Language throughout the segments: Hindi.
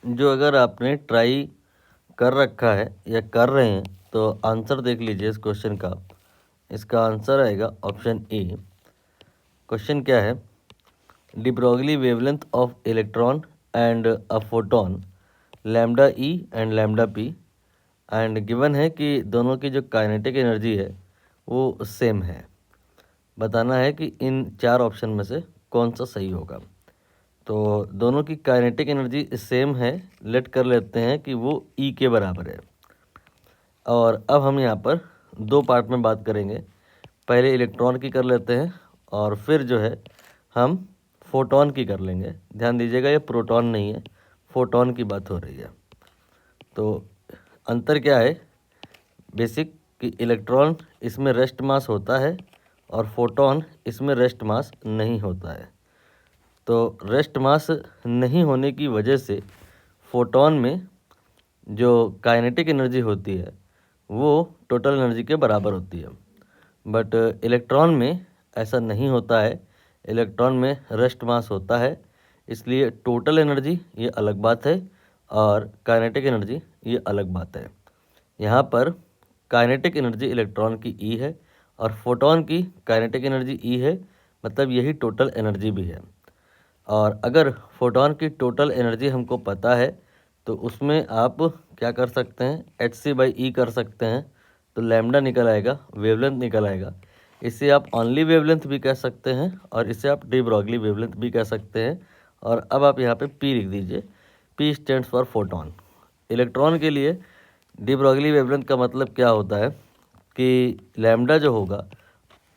जो अगर आपने ट्राई कर रखा है या कर रहे हैं तो आंसर देख लीजिए इस क्वेश्चन का। इसका आंसर आएगा ऑप्शन ए। क्वेश्चन क्या है, D Broglie wavelength of electron and a photon lambda E and lambda P and given है कि दोनों की जो काइनेटिक एनर्जी है वो सेम है। बताना है कि इन चार ऑप्शन में से कौन सा सही होगा। तो दोनों की काइनेटिक एनर्जी सेम है, लेट कर लेते हैं कि वो ई के बराबर है। और अब हम यहाँ पर दो पार्ट में बात करेंगे। पहले इलेक्ट्रॉन की कर लेते हैं और फिर जो है हम फोटोन की कर लेंगे। ध्यान दीजिएगा ये प्रोटॉन नहीं है, फोटोन की बात हो रही है। तो अंतर क्या है बेसिक कि इलेक्ट्रॉन इसमें रेस्ट मास होता है और फोटोन इसमें रेस्ट मास नहीं होता है। तो रेस्ट मास नहीं होने की वजह से फोटोन में जो काइनेटिक एनर्जी होती है वो टोटल एनर्जी के बराबर होती है। बट इलेक्ट्रॉन में ऐसा नहीं होता है, इलेक्ट्रॉन में रेस्ट मास होता है, इसलिए टोटल एनर्जी ये अलग बात है और काइनेटिक एनर्जी ये अलग बात है। यहाँ पर काइनेटिक एनर्जी इलेक्ट्रॉन की ई है और फोटोन की काइनेटिक एनर्जी ई है, मतलब यही टोटल एनर्जी भी है। और अगर फोटोन की टोटल एनर्जी हमको पता है तो उसमें आप क्या कर सकते हैं, एच सी बाई ई कर सकते हैं। तो लैम्डा निकल आएगा, वेवलेंथ निकल आएगा। इसे आप ओनली वेवलेंथ भी कह सकते हैं और इसे आप डी ब्रोगली वेवलेंथ भी कह सकते हैं। और अब आप यहाँ पे पी लिख दीजिए, P stands for photon. Electron के लिए डी ब्रोगली वेवलेंथ का मतलब क्या होता है कि लैम्डा जो होगा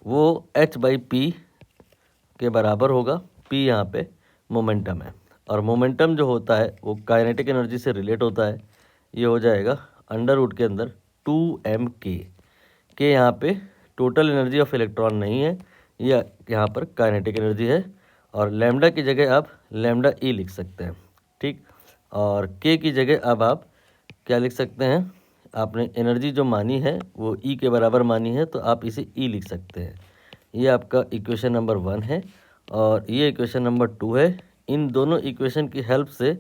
वो एच बाई पी के बराबर होगा। पी यहाँ पे मोमेंटम है और मोमेंटम जो होता है वो काइनेटिक एनर्जी से रिलेट होता है। ये हो जाएगा अंडर रूट के अंदर 2m के यहाँ पे टोटल एनर्जी ऑफ इलेक्ट्रॉन नहीं है, ये यहाँ पर काइनेटिक एनर्जी है। और लैम्डा की जगह आप लैम्डा ई लिख सकते हैं, ठीक। और के की जगह अब आप क्या लिख सकते हैं, आपने एनर्जी जो मानी है वो ई के बराबर मानी है तो आप इसे ई लिख सकते हैं। ये आपका इक्वेशन नंबर 1 है और ये इक्वेशन नंबर 2 है। इन दोनों इक्वेशन की हेल्प से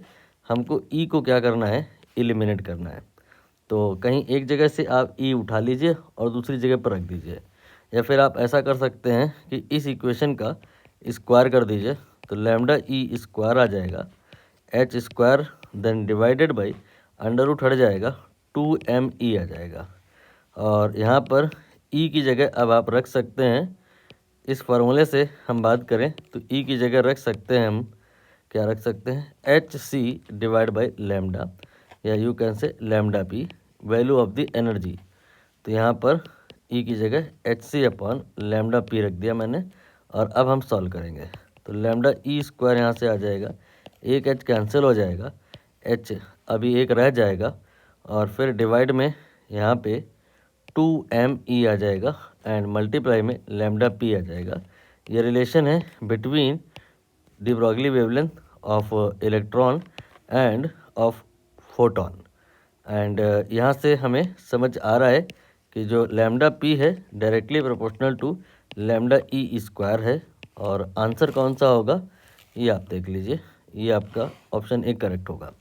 हमको ई को क्या करना है, एलिमिनेट करना है। तो कहीं एक जगह से आप ई उठा लीजिए और दूसरी जगह पर रख दीजिए, या फिर आप ऐसा कर सकते हैं कि इस इक्वेशन का स्क्वायर कर दीजिए। तो लैम्डा ई स्क्वायर आ जाएगा H square, then divided by under root हट जाएगा 2m आ जाएगा। और यहाँ पर ई की जगह अब आप रख सकते हैं, इस फार्मूले से हम बात करें तो ई की जगह रख सकते हैं हम, क्या रख सकते हैं, H C divide by lambda, या you can say lambda P, value of the energy. तो यहाँ पर ई की जगह H C upon lambda P रख दिया मैंने। और अब हम सॉल्व करेंगे तो लैम्डा ई स्क्वायर यहाँ से आ जाएगा, एक एच कैंसिल हो जाएगा, एच अभी एक रह जाएगा और फिर डिवाइड में यहाँ पे 2m आ जाएगा एंड मल्टीप्लाई में लैम्डा पी आ जाएगा। ये रिलेशन है between de Broglie wavelength of electron and of photon. And यहाँ से हमें समझ आ रहा है कि जो लैम्डा पी है directly proportional to lambda E square है। और आंसर कौन सा होगा ये आप देख लीजिए, ये आपका ऑप्शन ए करेक्ट होगा।